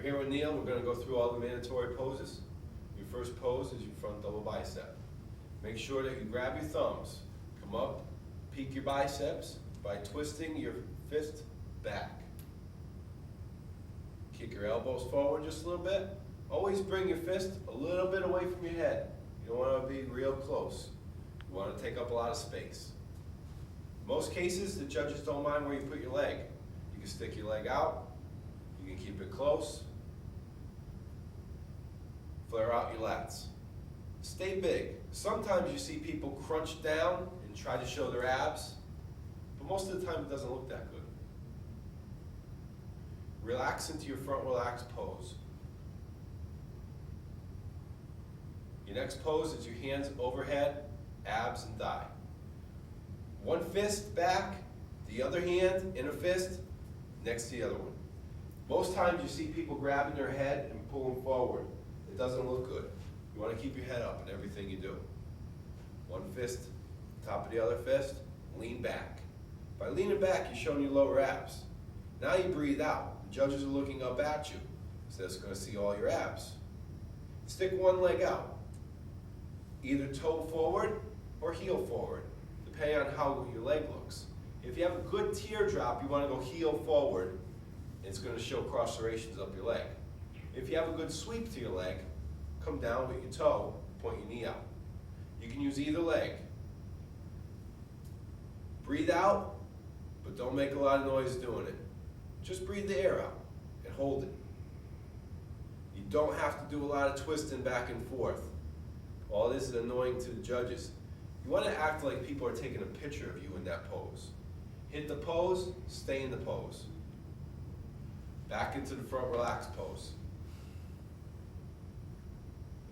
here with Neil, we're going to go through all the mandatory poses. Your first pose is your front double bicep. Make sure that you grab your thumbs, come up, peek your biceps by twisting your fist back. Kick your elbows forward just a little bit. Always bring your fist a little bit away from your head. You don't want to be real close. You want to take up a lot of space. In most cases, the judges don't mind where you put your leg. You can stick your leg out. You can keep it close. Flare out your lats. Stay big. Sometimes you see people crunch down and try to show their abs, but most of the time it doesn't look that good. Relax into your front relaxed pose. Your next pose is your hands overhead, abs and thigh. One fist back, the other hand in a fist next to the other one. Most times you see people grabbing their head and pulling forward. It doesn't look good. You want to keep your head up in everything you do. One fist, top of the other fist, lean back. By leaning back, you're showing your lower abs. Now you breathe out. The judges are looking up at you, so they're going to see all your abs. Stick one leg out. Either toe forward or heel forward, depending on how your leg looks. If you have a good teardrop, you want to go heel forward. It's going to show cross serrations up your leg. If you have a good sweep to your leg, come down with your toe, point your knee out. You can use either leg. Breathe out, but don't make a lot of noise doing it. Just breathe the air out and hold it. You don't have to do a lot of twisting back and forth. All this is annoying to the judges. You want to act like people are taking a picture of you in that pose. Hit the pose, stay in the pose. Back into the front relaxed pose.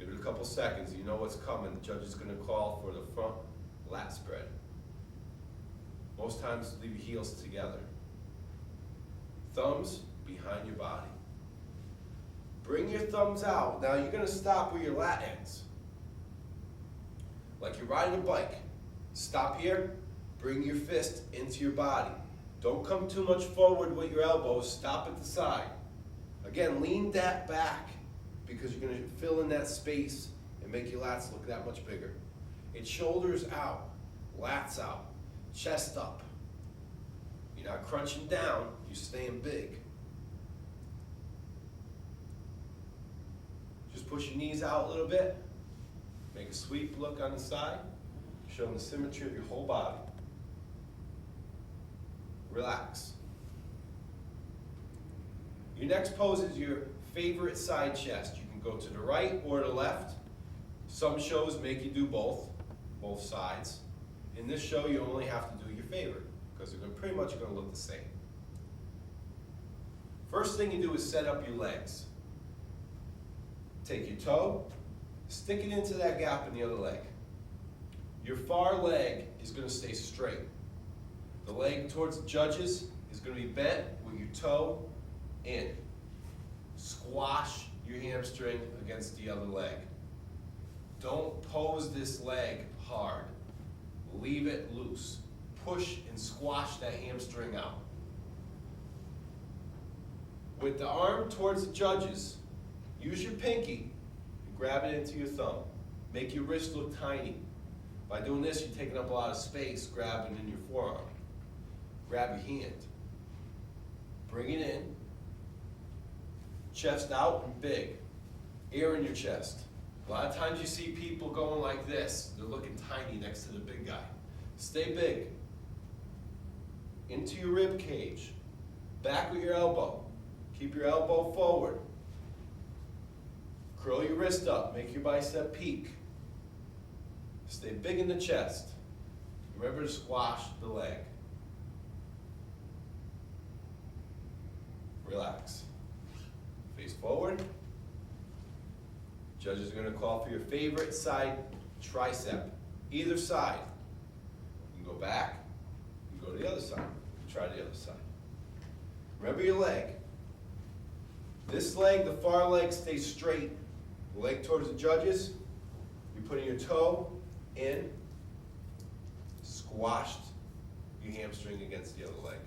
Give it a couple seconds, you know what's coming. The judge is going to call for the front lat spread. Most times leave your heels together. Thumbs behind your body. Bring your thumbs out. Now you're going to stop where your lat ends. Like you're riding a bike. Stop here, bring your fist into your body. Don't come too much forward with your elbows, stop at the side. Again, lean that back because you're going to fill in that space and make your lats look that much bigger. It's shoulders out, lats out, chest up. You're not crunching down, you're staying big. Just push your knees out a little bit. Make a sweep look on the side, showing the symmetry of your whole body. Relax. Your next pose is your favorite side chest. You can go to the right or the left. Some shows make you do both sides. In this show, you only have to do your favorite because they're pretty much going to look the same. First thing you do is set up your legs. Take your toe, stick it into that gap in the other leg. Your far leg is going to stay straight. The leg towards the judges is going to be bent with your toe in. Squash your hamstring against the other leg. Don't pose this leg hard. Leave it loose. Push and squash that hamstring out. With the arm towards the judges, use your pinky and grab it into your thumb. Make your wrist look tiny. By doing this, you're taking up a lot of space, grabbing in your forearm. Grab your hand. Bring it in. Chest out and big. Air in your chest. A lot of times you see people going like this. They're looking tiny next to the big guy. Stay big. Into your rib cage. Back with your elbow. Keep your elbow forward. Curl your wrist up. Make your bicep peak. Stay big in the chest. Remember to squash the leg. Relax. Face forward. Judges are going to call for your favorite side tricep. Either side. You can go back. You can go to the other side. Try the other side. Remember your leg. This leg, the far leg, stays straight. The leg towards the judges. You're putting your toe in. Squashed your hamstring against the other leg.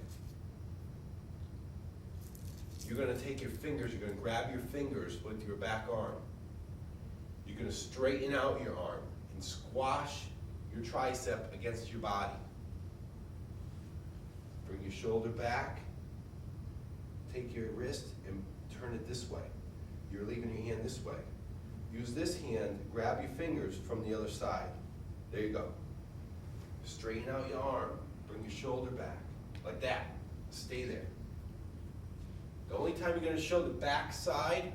you're going to take your fingers, you're going to grab your fingers with your back arm. You're going to straighten out your arm and squash your tricep against your body. Bring your shoulder back. Take your wrist and turn it this way. You're leaving your hand this way. Use this hand to grab your fingers from the other side. There you go. Straighten out your arm. Bring your shoulder back. Like that. Stay there. The only time you're going to show the back side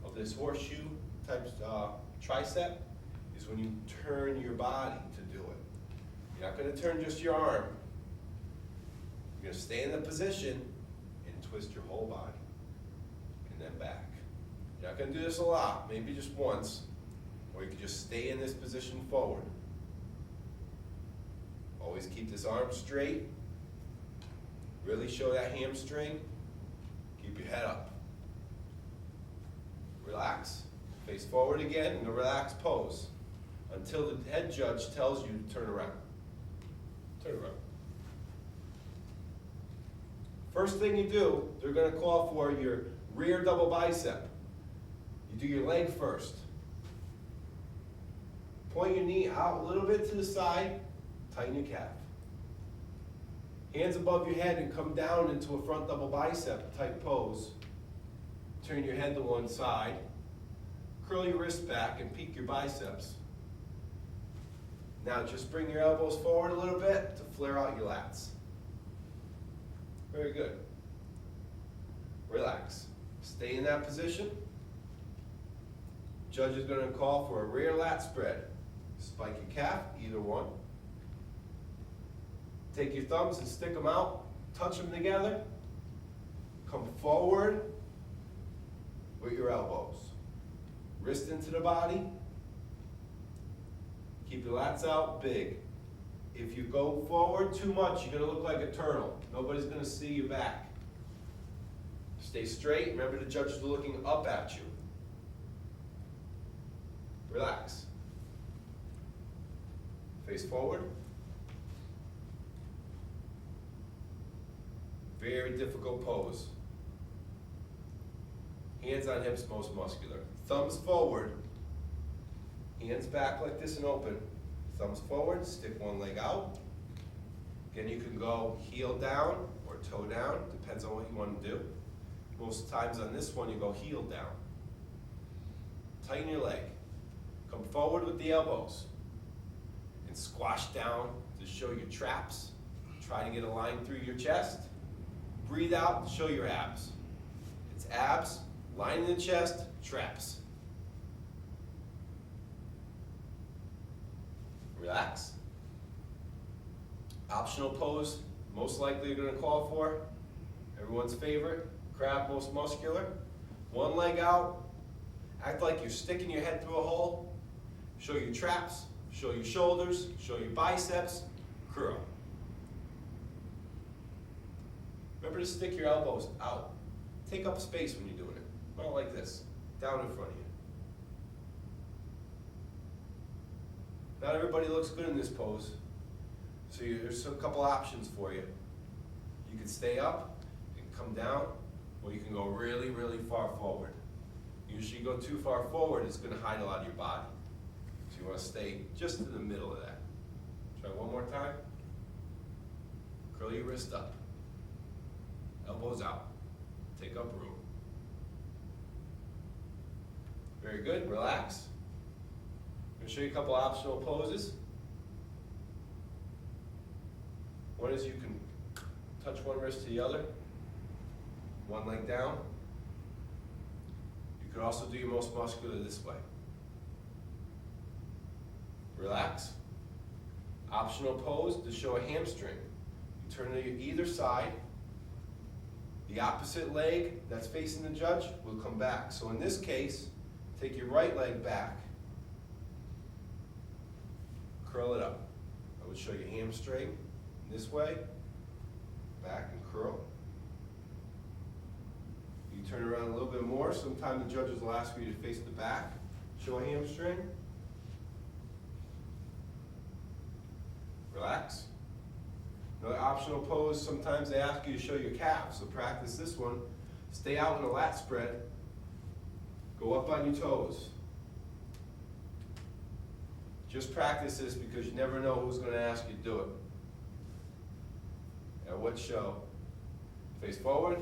of this horseshoe type tricep is when you turn your body to do it. You're not going to turn just your arm. You're going to stay in the position and twist your whole body. And then back. You're not going to do this a lot, maybe just once, or you can just stay in this position forward. Always keep this arm straight. Really show that hamstring. Keep your head up. Relax. Face forward again in a relaxed pose until the head judge tells you to turn around. Turn around. First thing you do, they're going to call for your rear double bicep. You do your leg first. Point your knee out a little bit to the side, tighten your calf. Hands above your head and come down into a front double bicep type pose. Turn your head to one side. Curl your wrist back and peek your biceps. Now just bring your elbows forward a little bit to flare out your lats. Very good. Relax. Stay in that position. Judge is going to call for a rear lat spread. Spike your calf, either one. Take your thumbs and stick them out. Touch them together. Come forward with your elbows. Wrist into the body. Keep the lats out big. If you go forward too much, you're going to look like a turtle. Nobody's going to see your back. Stay straight. Remember, the judges are looking up at you. Relax. Face forward. Very difficult pose. Hands on hips, most muscular. Thumbs forward. Hands back like this and open. Thumbs forward, stick one leg out. Again, you can go heel down or toe down, depends on what you want to do. Most times on this one, you go heel down. Tighten your leg. Come forward with the elbows and squash down to show your traps. Try to get a line through your chest. Breathe out to show your abs. It's abs, line in the chest, traps. Relax. Optional pose, most likely you're going to call for. Everyone's favorite, crab, most muscular. One leg out. Act like you're sticking your head through a hole. Show your traps, show your shoulders, show your biceps, curl. Remember to stick your elbows out. Take up space when you're doing it. Not like this, down in front of you. Not everybody looks good in this pose, so there's a couple options for you. You can stay up and come down, or you can go really, really far forward. Usually you go too far forward, it's going to hide a lot of your body. So you want to stay just in the middle of that. Try one more time. Curl your wrist up. Elbows out. Take up room. Very good. Relax. I'm going to show you a couple optional poses. One is you can touch one wrist to the other. One leg down. You could also do your most muscular this way. Relax. Optional pose to show a hamstring. You turn to either side. The opposite leg that's facing the judge will come back. So in this case, take your right leg back. Curl it up. I would show you hamstring this way, back and curl. You turn around a little bit more. Sometimes the judges will ask you to face the back. Show a hamstring. Relax. Another optional pose, sometimes they ask you to show your calf, so practice this one Stay out in the lat spread. Go up on your toes. Just practice this because you never know who's going to ask you to do it. At what show? Face forward.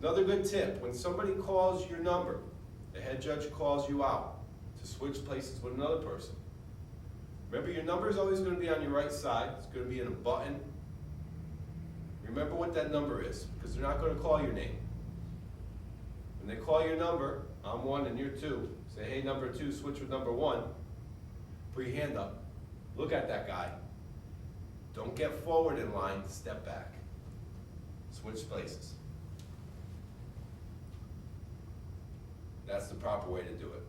Another good tip, when somebody calls your number, the head judge calls you out to switch places with another person. Remember, your number is always going to be on your right side. It's going to be in a button. Remember what that number is, because they're not going to call your name. When they call your number, I'm 1 and you're 2. Say, hey, number 2, switch with number 1. Put your hand up. Look at that guy. Don't get forward in line, step back. Switch places. That's the proper way to do it.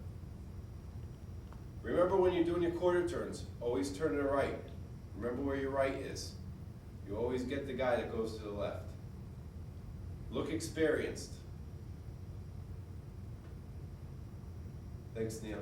Remember when you're doing your quarter turns, always turn to the right. Remember where your right is. You always get the guy that goes to the left. Look experienced. Thanks, Neil.